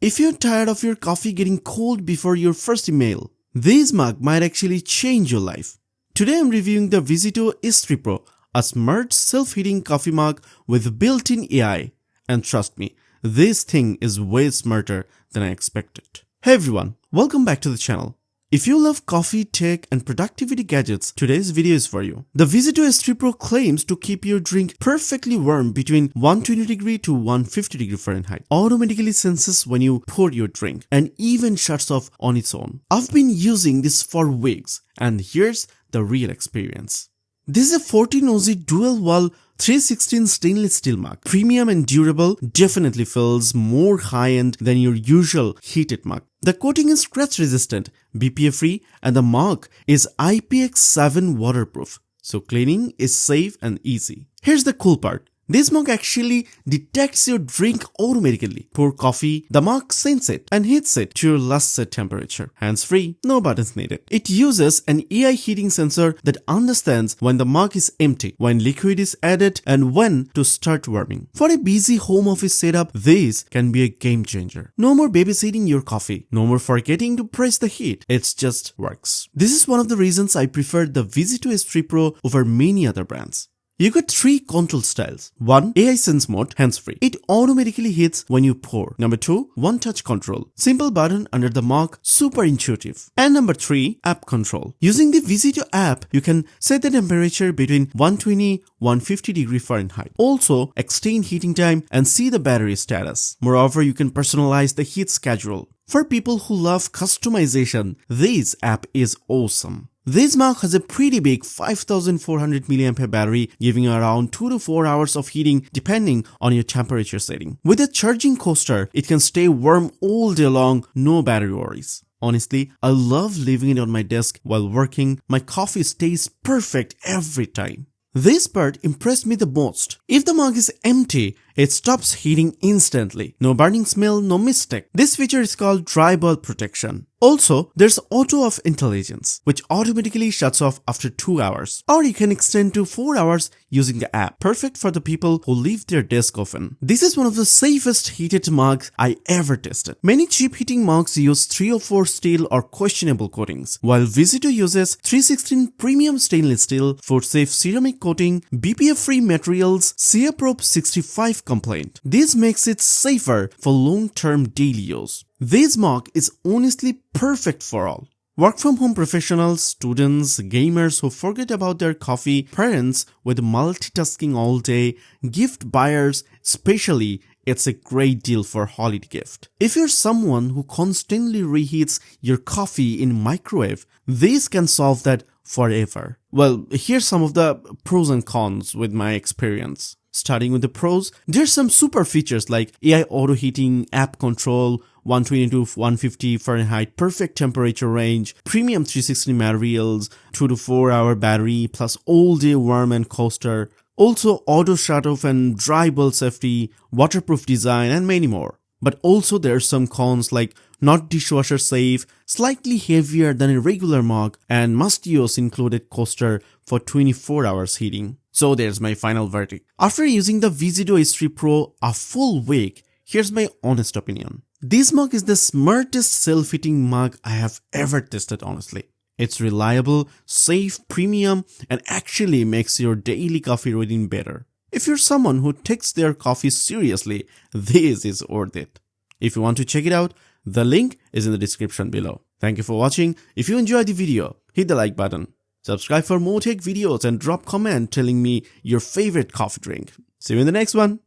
If you're tired of your coffee getting cold before your first email, this mug might actually change your life. Today I'm reviewing the Vizito S3 Pro, a smart self-heating coffee mug with built-in AI. And trust me, this thing is way smarter than I expected. Hey everyone, welcome back to the channel. If you love coffee, tech, and productivity gadgets, today's video is for you. The Vizito S3 Pro claims to keep your drink perfectly warm between 120° to 150° Fahrenheit, automatically senses when you pour your drink, and even shuts off on its own. I've been using this for weeks, and here's the real experience. This is a 40-nosy dual-wall 316 stainless steel mug. Premium and durable, definitely feels more high-end than your usual heated mug. The coating is scratch resistant, BPA free, and the mug is IPX7 waterproof, so cleaning is safe and easy. Here's the cool part. This mug actually detects your drink automatically. Pour coffee, the mug senses it and heats it to your last set temperature. Hands-free, no buttons needed. It uses an AI heating sensor that understands when the mug is empty, when liquid is added, and when to start warming. For a busy home office setup, this can be a game changer. No more babysitting your coffee. No more forgetting to press the heat. It just works. This is one of the reasons I prefer the Vizito S3 Pro over many other brands. You got 3 control styles. 1. AI Sense Mode, hands-free. It automatically heats when you pour. Number 2. One touch control. Simple button under the mug, super intuitive. And number 3. App control. Using the Vizito app, you can set the temperature between 120-150° Fahrenheit. Also, extend heating time and see the battery status. Moreover, you can personalize the heat schedule. For people who love customization, this app is awesome. This mug has a pretty big 5400 mAh battery, giving you around 2 to 4 hours of heating depending on your temperature setting. With a charging coaster, it can stay warm all day long, no battery worries. Honestly, I love leaving it on my desk while working. My coffee stays perfect every time. This part impressed me the most. If the mug is empty, it stops heating instantly. No burning smell, no mistake. This feature is called dry bulb protection. Also, there's auto off intelligence, which automatically shuts off after 2 hours. Or you can extend to 4 hours using the app. Perfect for the people who leave their desk often. This is one of the safest heated mugs I ever tested. Many cheap heating mugs use 304 steel or questionable coatings, while Vizito uses 316 premium stainless steel for safe ceramic coating, BPA-free materials, CA-Probe 65 complaint. This makes it safer for long-term daily use. This mug is honestly perfect for all. Work from home professionals, students, gamers who forget about their coffee, parents with multitasking all day, gift buyers, especially, it's a great deal for holiday gift. If you're someone who constantly reheats your coffee in microwave, this can solve that forever. Well, here's some of the pros and cons with my experience. Starting with the pros, there's some super features like AI auto heating, app control, 120 to 150 Fahrenheit perfect temperature range, premium 360 materials, 2 to 4 hour battery, plus all day warm and coaster, also auto shut off and dry bulb safety, waterproof design, and many more. But also there's some cons like not dishwasher safe, slightly heavier than a regular mug, and must use included coaster for 24 hours heating. So there's my final verdict. After using the Vizito S3 Pro a full week, here's my honest opinion. This mug is the smartest self-heating mug I have ever tested, honestly. It's reliable, safe, premium, and actually makes your daily coffee routine better. If you're someone who takes their coffee seriously, this is worth it. If you want to check it out, the link is in the description below. Thank you for watching. If you enjoyed the video, hit the like button. Subscribe for more tech videos and drop comment telling me your favorite coffee drink. See you in the next one.